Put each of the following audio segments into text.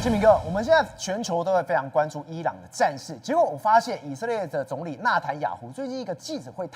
志明哥，我们现在全球都会非常关注伊朗的战事，结果我发现以色列的总理纳坦雅胡最近一个记者会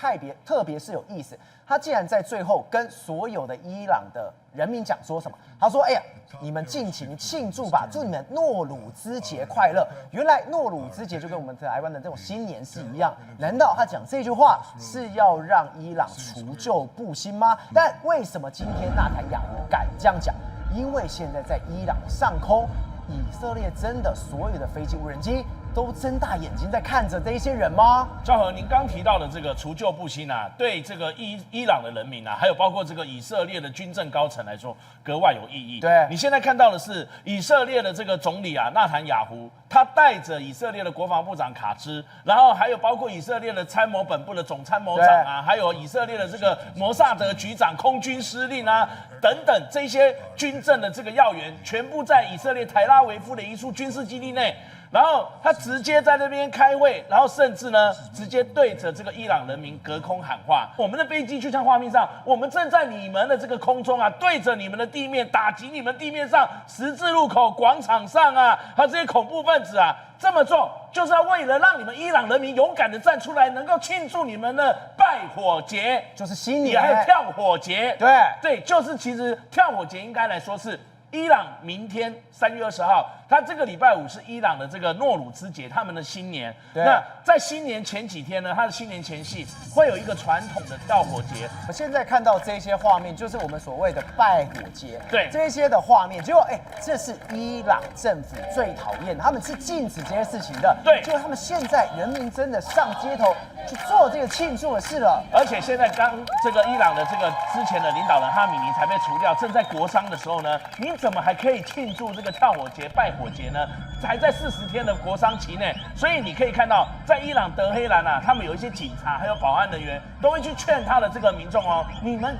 特别是有意思，他竟然在最后跟所有的伊朗的人民讲说什么？他说：“哎呀，你们尽情庆祝吧，祝你们诺鲁兹节快乐。”原来诺鲁兹节就跟我们台湾的这种新年是一样，难道他讲这句话是要让伊朗除旧布新吗？但为什么今天纳坦雅胡敢这样讲？因为现在在伊朗的上空。以色列真的所有的飞机、无人机都睁大眼睛在看着这一些人吗？赵和，您刚提到的这个除旧布新啊，对这个伊朗的人民啊，还有包括这个以色列的军政高层来说，格外有意义。对，你现在看到的是以色列的这个总理啊，纳坦雅胡，他带着以色列的国防部长卡兹，然后还有包括以色列的参谋本部的总参谋长啊，还有以色列的这个摩萨德局长、空军司令啊等等这些军政的这个要员，全部在以色列台拉维夫的一处军事基地内。然后他直接在那边开会，然后甚至呢，直接对着这个伊朗人民隔空喊话。我们的飞机就像画面上，我们正在你们的这个空中啊，对着你们的地面打击你们地面上十字路口、广场上啊，还有这些恐怖分子啊，这么做就是要为了让你们伊朗人民勇敢的站出来，能够庆祝你们的拜火节，就是新年，还有跳火节。对，就是其实跳火节应该来说是。伊朗明天3月20号，他这个礼拜五是伊朗的这个诺鲁兹节，他们的新年。那在新年前几天呢，他的新年前夕会有一个传统的跳火节。我现在看到这些画面，就是我们所谓的拜火节，对这些的画面。结果，这是伊朗政府最讨厌的，他们是禁止这些事情的。对，结果他们现在人民真的上街头去做这个庆祝的事了。而且现在刚这个伊朗的这个之前的领导人哈米尼才被除掉，正在国殇的时候呢，你怎么还可以庆祝这个跳火节、拜火节呢？还在40天的国殇期内，所以你可以看到，在伊朗德黑兰啊，他们有一些警察还有保安人员都会去劝他的这个民众哦，你们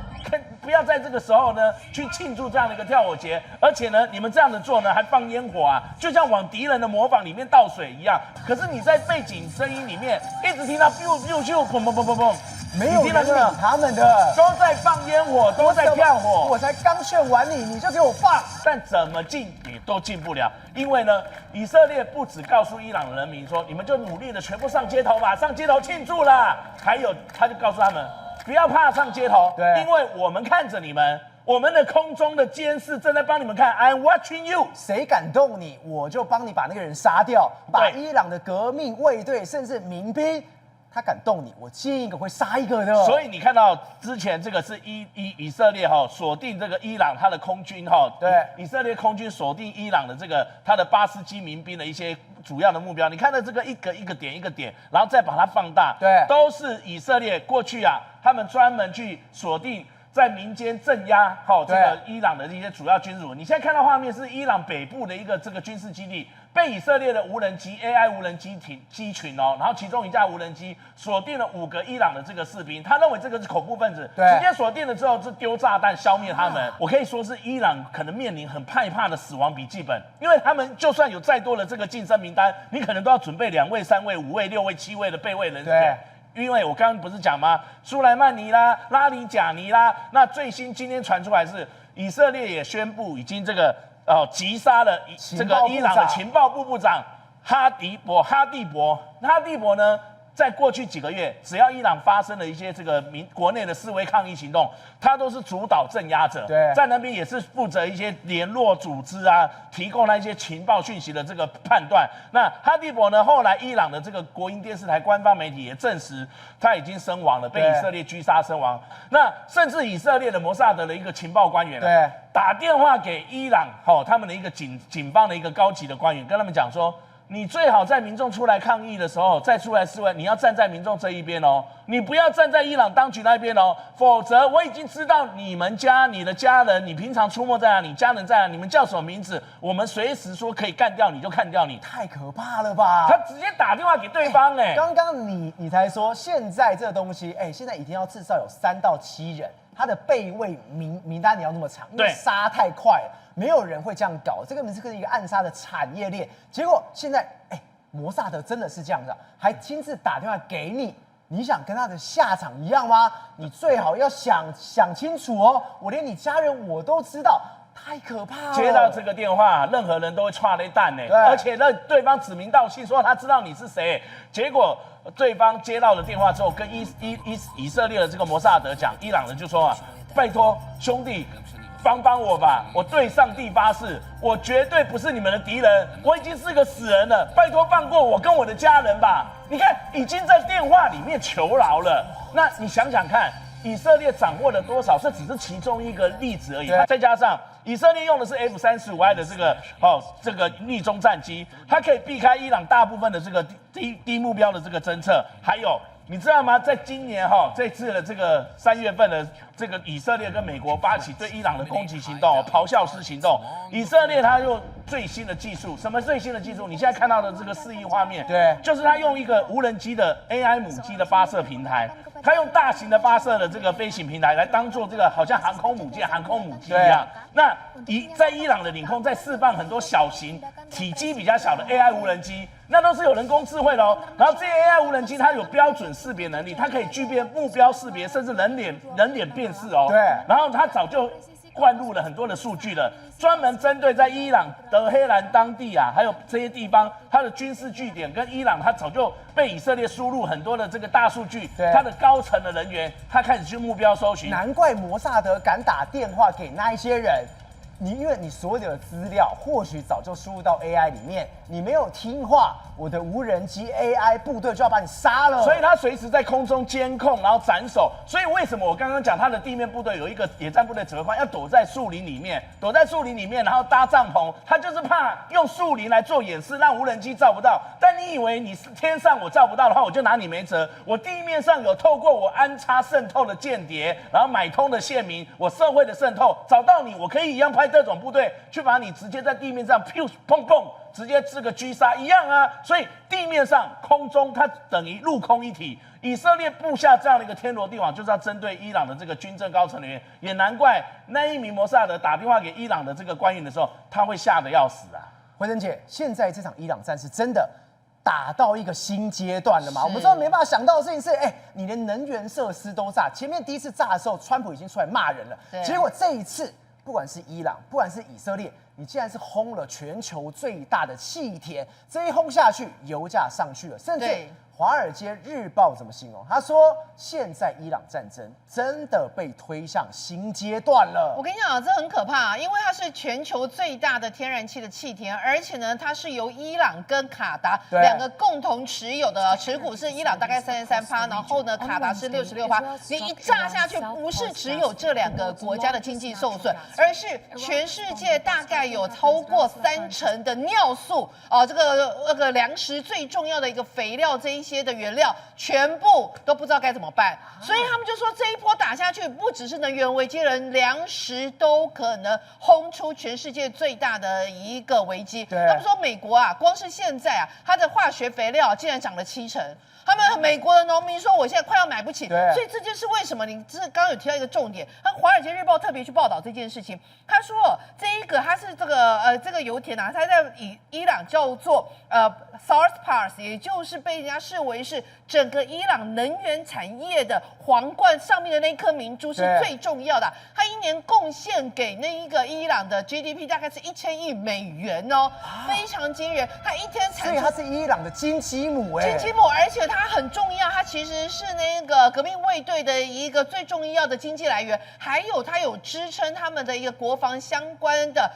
不要在这个时候呢去庆祝这样的一个跳火节，而且呢，你们这样的做呢还放烟火啊，就像往敌人的模仿里面倒水一样。可是你在背景声音里面一直听到 biu biu biu 砰砰砰砰砰。没有人理他们的，都在放烟火，都在跳火。我才刚劝完你，你就给我放。但怎么进你都进不了，因为呢，以色列不只告诉伊朗人民说，你们就努力的全部上街头吧，上街头庆祝啦。还有，他就告诉他们，不要怕上街头，对，因为我们看着你们。我们的空中的监视正在帮你们看 ，I'm watching you。谁敢动你，我就帮你把那个人杀掉，把伊朗的革命卫队甚至民兵。他敢动你，我见一个会杀一个的。所以你看到之前这个是以色列锁定这个伊朗他的空军对，以色列空军锁定伊朗的这个他的巴斯基民兵的一些主要的目标。你看到这个一个点，然后再把它放大，对，都是以色列过去啊，他们专门去锁定。在民间镇压这个伊朗的一些主要军事。你现在看到画面是伊朗北部的一个这个军事基地，被以色列的无人机 AI 无人机群然后其中一架无人机锁定了5个伊朗的这个士兵，他认为这个是恐怖分子，直接锁定了之后就丢炸弹消灭他们。我可以说是伊朗可能面临很害怕的死亡笔记本，因为他们就算有再多的这个晋升名单，你可能都要准备2位、3位、5位、6位、7位的备位人选。因为我刚刚不是讲吗？苏莱曼尼啦、拉里贾尼啦，那最新今天传出来是以色列也宣布已经这个击杀了这个伊朗的情报部部长哈蒂博呢？在过去几个月，只要伊朗发生了一些这个国内的示威抗议行动，他都是主导镇压者，在那边也是负责一些联络组织啊，提供那一些情报讯息的这个判断。那哈蒂博呢，后来伊朗的这个国营电视台官方媒体也证实他已经身亡了，被以色列狙杀身亡。那甚至以色列的摩萨德的一个情报官员，打电话给伊朗他们的一个警方的一个高级的官员，跟他们讲说。你最好在民众出来抗议的时候，再出来示威，你要站在民众这一边哦，你不要站在伊朗当局那边哦，否则我已经知道你们家、你的家人，你平常出没在哪，你家人在哪，你们叫什么名字，我们随时说可以干掉你就干掉你，太可怕了吧？他直接打电话给对方刚刚你才说现在这东西，现在一定要至少有3到7人。他的备位名单你要那么长，因为杀太快了，没有人会这样搞。这个是一个暗杀的产业链。结果现在，摩萨德真的是这样的，还亲自打电话给你，你想跟他的下场一样吗？你最好要想清楚哦。我连你家人我都知道，太可怕了！接到这个电话，任何人都会踹雷弹呢，而且让对方指名道姓说他知道你是谁，结果对方接到了电话之后，跟以色列的这个摩萨德讲，伊朗人就说啊，拜托兄弟。帮帮我吧！我对上帝发誓，我绝对不是你们的敌人，我已经是个死人了，拜托放过我跟我的家人吧！你看，已经在电话里面求饶了。那你想想看，以色列掌握了多少？这只是其中一个例子而已。再加上以色列用的是 F-35I 的这个逆中战机，它可以避开伊朗大部分的这个低目标的这个侦测，还有。你知道吗？在今年这次的这个3月份的这个以色列跟美国发起对伊朗的攻击行动，咆哮式行动，以色列它用最新的技术，什么最新的技术？你现在看到的这个示意画面，对，就是它用一个无人机的 AI 母机的发射平台，它用大型的发射的这个飞行平台来当做这个好像航空母机一样。那在伊朗的领空在释放很多小型、体积比较小的 AI 无人机。那都是有人工智慧的哦，然后这些 AI 无人机它有标准识别能力，它可以具备目标识别，甚至人脸辨识哦。对，然后它早就灌入了很多的数据了，专门针对在伊朗德黑兰当地啊，还有这些地方，它的军事据点跟伊朗，它早就被以色列输入很多的这个大数据，它的高层的人员，他开始去目标搜寻。难怪摩萨德敢打电话给那一些人。因为你所有的资料或许早就输入到 AI 里面，你没有听话，我的无人机 AI 部队就要把你杀了。所以他随时在空中监控，然后斩首。所以为什么我刚刚讲他的地面部队有一个野战部队指挥官要躲在树林里面，然后搭帐篷，他就是怕用树林来做掩饰，让无人机照不到。但你以为你是天上我照不到的话，我就拿你没辙。我地面上有透过我安插渗透的间谍，然后买通的线民，我社会的渗透找到你，我可以一样派特种部队去把你直接在地面上砰砰砰直接这个狙杀一样啊。所以地面上空中它等于陆空一体。以色列布下这样的一个天罗地网，就是要针对伊朗的这个军政高层人员。也难怪那一名摩萨德打电话给伊朗的这个官员的时候，他会吓得要死啊。慧珍姐，现在这场伊朗战是真的打到一个新阶段了嘛？我们真的没办法想到的事情是，你连能源设施都炸。前面第一次炸的时候，川普已经出来骂人了，结果这一次，不管是伊朗，不管是以色列，你竟然是轰了全球最大的气田，这一轰下去，油价上去了，甚至《华尔街日报》怎么形容？他说，现在伊朗战争真的被推向新阶段了。我跟你讲，这很可怕，因为它是全球最大的天然气的气田，而且呢，它是由伊朗跟卡达两个共同持有的，持股是伊朗大概33%，然后呢，卡达是66%。你一炸下去，不是只有这两个国家的经济受损，而是全世界大概有超过30%的尿素这个粮食最重要的一个肥料这一些的原料全部都不知道该怎么办，所以他们就说这一波打下去，不只是能源危机，连粮食都可能轰出全世界最大的一个危机。他们说美国啊，光是现在啊，它的化学肥料竟然涨了70%。他们美国的农民说，我现在快要买不起，所以这就是为什么你刚刚有提到一个重点，《华尔街日报》特别去报道这件事情。他说，它是这个油田啊，它在伊朗叫做Sars Pars， 也就是被人家视为是整个伊朗能源产业的皇冠上面的那颗明珠，是最重要的。它一年贡献给那一个伊朗的 GDP 大概是1000亿美元哦，非常惊人。它一天产出，所以它是伊朗的金鸡母金鸡母，而且它很重要，它其实是那个革命卫队的一个最重要的经济来源，还有它有支撑他们的一个国防相关的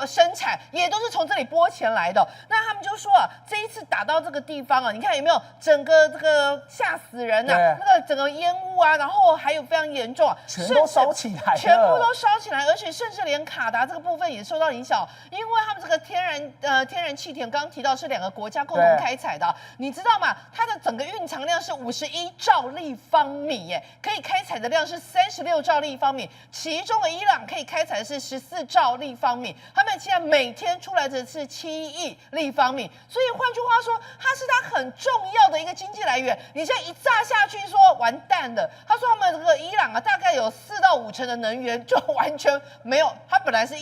生产，也都是从这里拨钱来的。那他们就说啊，这一次打到这个地方啊，你看有没有整个这个吓死人啊，那个整个烟雾啊，然后还有非常严重啊，全都烧起来了，全部都烧起来，而且甚至连卡达这个部分也受到影响，因为他们这个天然气田刚刚提到是两个国家共同开采的，你知道吗？它的整个蕴藏量是51兆立方米耶，可以开采的量是36兆立方米，其中的伊朗可以开采的是14兆立方米，他们现在每天出来的是7亿立方米，所以换句话说，它是它很重要的一个经济来源。你现在一炸下去，说完蛋了。他说他们这个伊朗啊，大概有4到5成的能源就完全没有，它本来是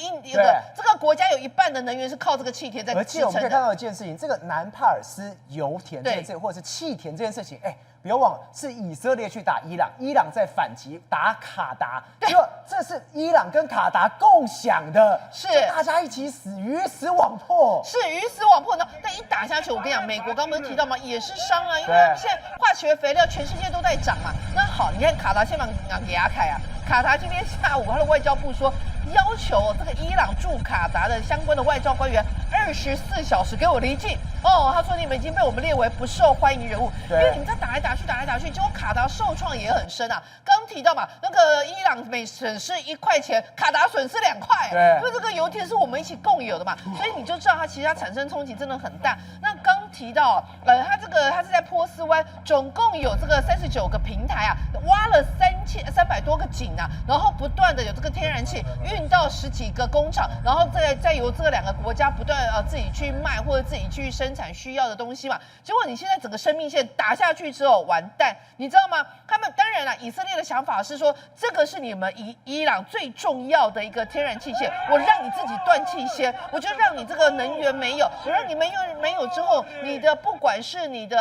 这个国家有一半的能源是靠这个气田在支撑的。而且我们可以看到一件事情，这个南帕尔斯油田或者是气田这件事情，不要忘了是以色列去打伊朗，伊朗在反击打卡达，结果这是伊朗跟卡达共享的，是大家一起死，鱼死网破。是鱼死网破呢。但一打下去，我跟你讲，美国刚不是提到吗？也是伤啊，因为他们现在化学肥料全世界都在涨嘛。那好，你看卡达先把给阿凯啊，卡达今天下午他的外交部说，要求这个伊朗驻卡达的相关的外交官员24小时给我离境。哦，他说你们已经被我们列为不受欢迎人物，因为你们在打来打去，结果卡达受创也很深啊。刚提到嘛，那个伊朗每损失1块钱，卡达损失2块，因为这个油田是我们一起共有的嘛，所以你就知道它其实它产生冲击真的很大。那刚提到，它是在波斯湾，总共有这个39个平台啊，挖了300多个井啊，然后不断的有这个天然气运到10几个工厂，然后再由这2个国家不断自己去卖或者自己去生产需要的东西嘛。结果你现在整个生命线打下去之后完蛋，你知道吗？他们当然了，以色列的想法是说，这个是你们伊朗最重要的一个天然气线，我让你自己断气先，我就让你这个能源没有，我让你没有之后，你的不管是你的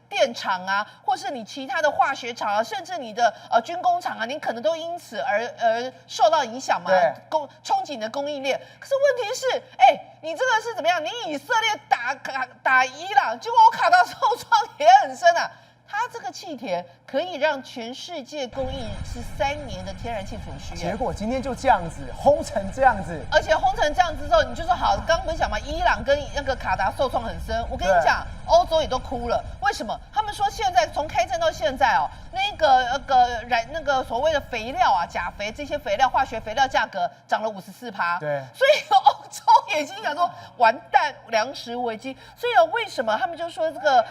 电厂啊，或是你其他的化学厂啊，甚至你的军工厂啊，你可能都因此而受到影响嘛，冲击你的供应链。可是问题是，你这个是怎么样？你以色列打伊朗，结果我卡达受创也很深啊。它这个气田可以让全世界供应是3年的天然气所需。结果今天就这样子轰成这样子，而且轰成这样子之后，你就说好，刚不是讲嘛，伊朗跟那个卡达受创很深。我跟你讲，欧洲也都哭了。为什么？他们说现在从开战到现在哦，那个所谓的肥料啊，钾肥这些肥料、化学肥料价格涨了54%。对，所以欧洲也已经想说完蛋，粮食危机。所以为什么他们就说这个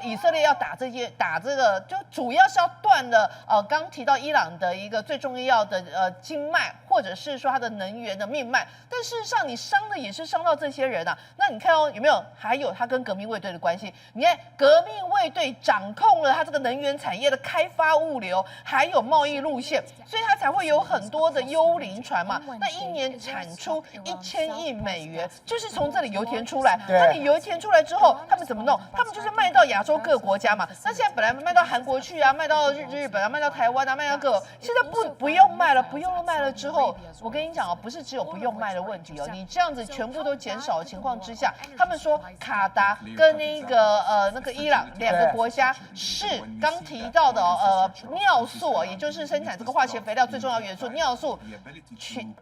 以色列要打这个，就主要是要断了刚提到伊朗的一个最重要的经脉，或者是说它的能源的命脉。但事实上，你伤的也是伤到这些人啊。那你看哦，有没有还有它跟革命卫队的关系？你看革命卫队掌控了它这个能源产业的开发、物流，还有贸易路线，所以它才会有很多的幽灵船嘛。那一年产出1000亿美元，就是从这里油田出来。那你油田出来之后，他们怎么弄？他们就是卖到亚洲各国家嘛。那现在本来卖到韩国去啊，卖到日本啊，卖到台湾啊，卖到各，现在不用卖了之后，我跟你讲哦，不是只有不用卖的问题哦，你这样子全部都减少的情况之下，他们说卡达跟那个伊朗2个国家是刚提到的尿素，也就是生产这个化学肥料最重要元素尿素，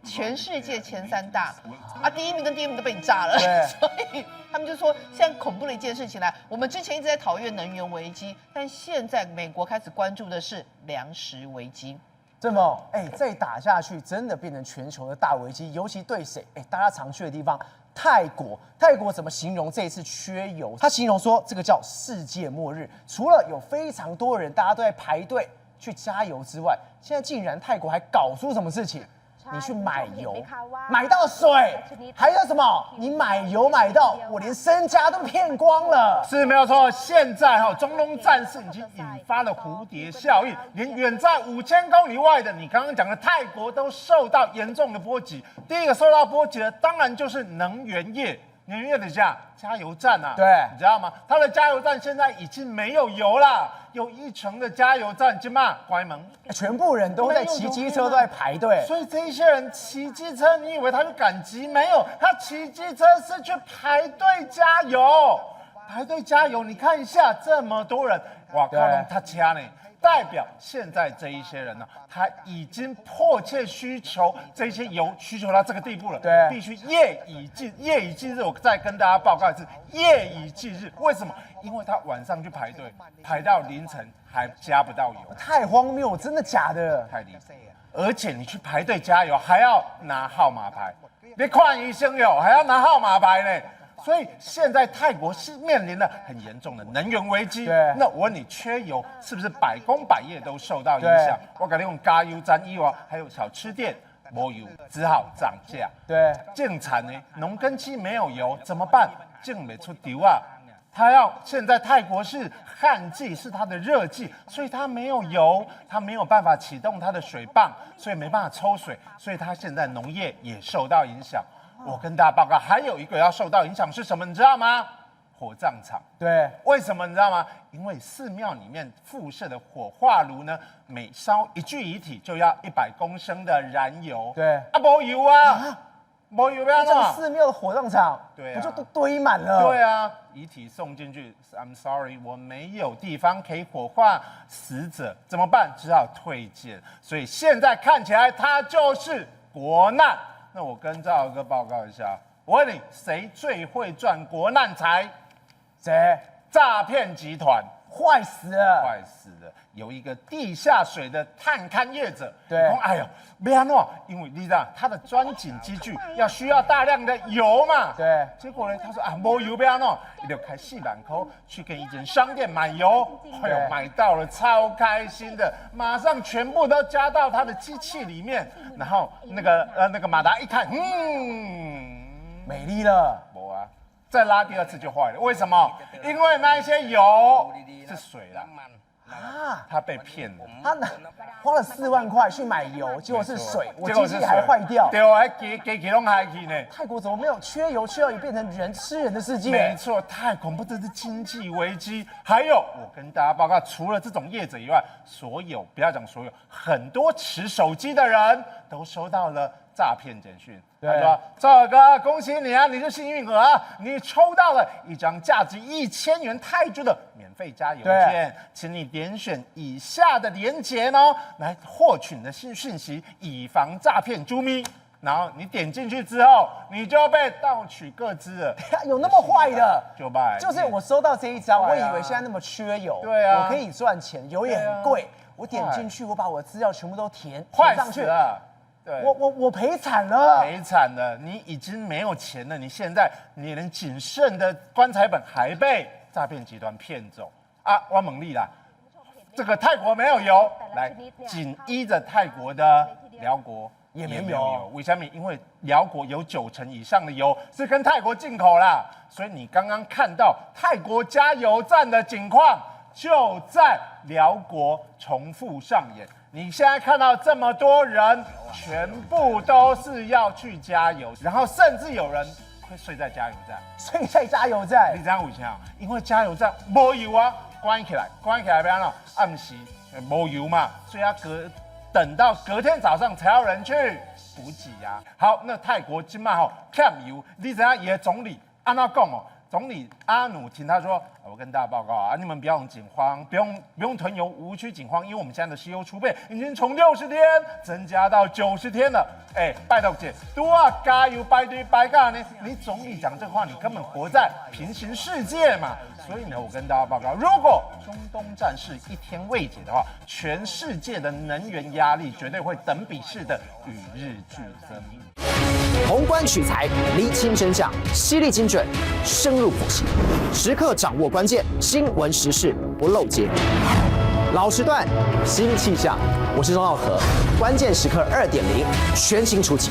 全世界前3大啊，第1名跟第2名都被你炸了，所以他们就说现在恐怖的一件事情来，我们之前一直在讨论能源危机，但现在美国开始关注的是粮食危机。郑峰，再打下去真的变成全球的大危机，尤其对谁？大家常去的地方泰国，泰国怎么形容这一次缺油？他形容说这个叫世界末日，除了有非常多人大家都在排队去加油之外，现在竟然泰国还搞出什么事情？你去买油，买到水，还有什么？你买油买到，我连身家都骗光了。是没有错，现在中东战事已经引发了蝴蝶效应，连远在5000公里外的你刚刚讲的泰国都受到严重的波及。第一个受到波及的，当然就是能源业。能源业的加油站啊，对，你知道吗？它的加油站现在已经没有油了，有1成的加油站今嘛关门，全部人都在骑机车，都在排队。所以这一些人骑机车，你以为他去赶集？没有，他骑机车是去排队加油。排队加油，你看一下这么多人，哇靠，他掐呢。代表现在这一些人呢，他已经迫切需求这些油，需求到这个地步了，对，必须夜以继日。我再跟大家报告一次，夜以继日。为什么？因为他晚上去排队，排到凌晨还加不到油，太荒谬，真的假的？太离谱。而且你去排队加油还要拿号码牌，别看医生有还要拿号码牌呢。所以现在泰国是面临了很严重的能源危机。对，那我问你，缺油是不是百工百业都受到影响？我感觉用加油站以外，还有小吃店没油，只好涨价。对，种产呢，农耕期没有油怎么办？种不出油啊！现在泰国是旱季，是它的热季，所以它没有油，它没有办法启动它的水泵，所以没办法抽水，所以它现在农业也受到影响。我跟大家报告，还有一个要受到影响是什么？你知道吗？火葬场。对，为什么你知道吗？因为寺庙里面附设的火化炉呢，每烧一具遗体就要100公升的燃油。对啊，没油啊，没油不要这个弄。寺庙的火葬场，对啊不就都堆满了？对啊，遗体送进去 ，I'm sorry， 我没有地方可以火化死者，怎么办？只好退件。所以现在看起来它就是国难。那我跟赵哥报告一下，我问你，谁最会赚国难财？谁？诈骗集团。坏死了！坏死了！有一个地下水的探勘业者，对说哎呦，没安诺，因为你知道他的钻井机具需要大量的油嘛，对，结果呢，他说啊，没油不要弄，你就开4万块去跟一间商店买油，哎呦，买到了，超开心的，马上全部都加到他的机器里面，然后那个马达一看，美丽了。没啊。再拉第2次就坏了，为什么？因为那一些油是水啦，啊，他被骗了。他花了4万块去买油，结果是水，我结果是机器还坏掉。对，我还给弄还去呢。泰国怎么没有缺油，缺到也变成人吃人的世界？没错，太恐怖，这是经济危机。还有，我跟大家报告，除了这种业者以外，所有不要讲所有，很多持手机的人都收到了诈骗简讯。他说：“赵哥，恭喜你啊，你是幸运儿啊，你抽到了一张价值1000元泰铢的免费加油券，请你点选以下的连结呢，来获取你的讯息，以防诈骗猪咪。然后你点进去之后，你就被盗取个资了。有那么坏的？就是我收到这一张，我以为现在那么缺油，对啊，我可以赚钱，油也很贵，我点进去，我把我的资料全部都填上去了。”对，我赔惨了，赔惨了！你已经没有钱了，你现在你连仅剩的棺材本还被诈骗集团骗走啊！我猛力啦，这个泰国没有油，来紧依着泰国的辽国也没有，为什么？因为辽国有90%以上的油是跟泰国进口啦，所以你刚刚看到泰国加油站的景况就在辽国重复上演。你现在看到这么多人，全部都是要去加油，然后甚至有人会睡在加油站。睡在加油站，你这样为啥？因为加油站没油啊，关起来不要弄，暗时没油嘛，所以要等到隔天早上才有人去补给啊。好，那泰国今嘛欠油，你知道也总理按照讲哦。总理阿努听他说，我跟大家报告啊，你们不要惊慌，不用囤油，无需惊慌，因为我们现在的石油储备已经从60天增加到90天了。哎，拜托姐，多啊加油拜对拜干呢？你总理讲这话，你根本活在平行世界嘛。所以呢，我跟大家报告，如果中东战事一天未解的话，全世界的能源压力绝对会等比式的与日俱增。宏观取材，厘清真相，犀利精准，深入剖析，时刻掌握关键，新闻时事不漏接。老时段，新气象，我是钟耀和，关键时刻2.0，全新出击。